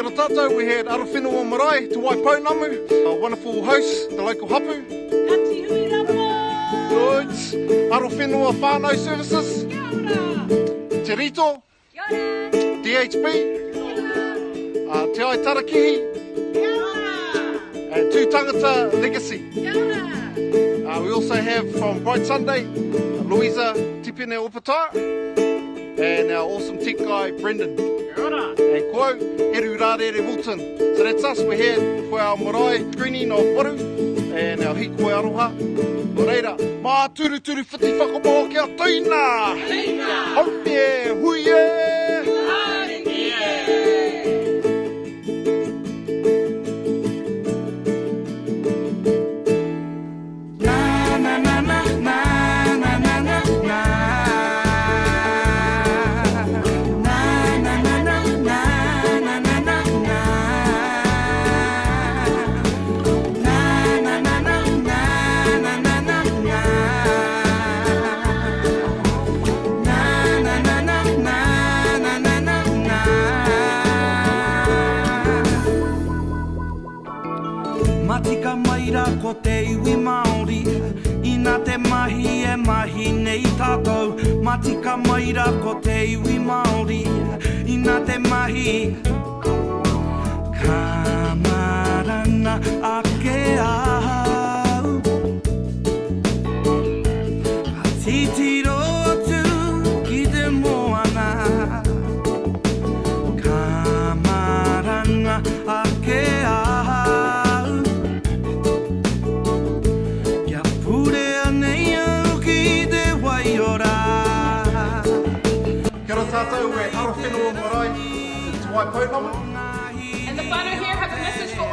ora tātou, we're here at Arowhenua Marae, Te Waipounamu, our wonderful host, the local hapu. Kati hui ramo! Good. Arowhenua whānau services. Kia ora! Te Rito, Kia ora! DHB, Kia ora! Te Ai Tarakihi, Kia ora! and Tū Tangata Legacy. Kia ora! We also have from Bright Sunday, Louisa Tipene Opata, and our awesome tech guy, Brendan. Kia ora! And Ko, Eru Rārere Wilton. So that's us, we're here for our marae screening of Waru, and our hikoe aroha. Ko reira, mā turu turu whiti whakamoa kia tuina! Tuina! Haunie, huie! Matika maira ko te iwi Māori, ina te mahi e mahi nei tātou. Matika maira ko te iwi Māori, ina te mahi. Ka marana ake au, ka titiro atu ki te moana. Ka marana ake au, Kia ora tātou, we're at Arowhenua Marae, Te Waipounamu. And the whānau here have a message for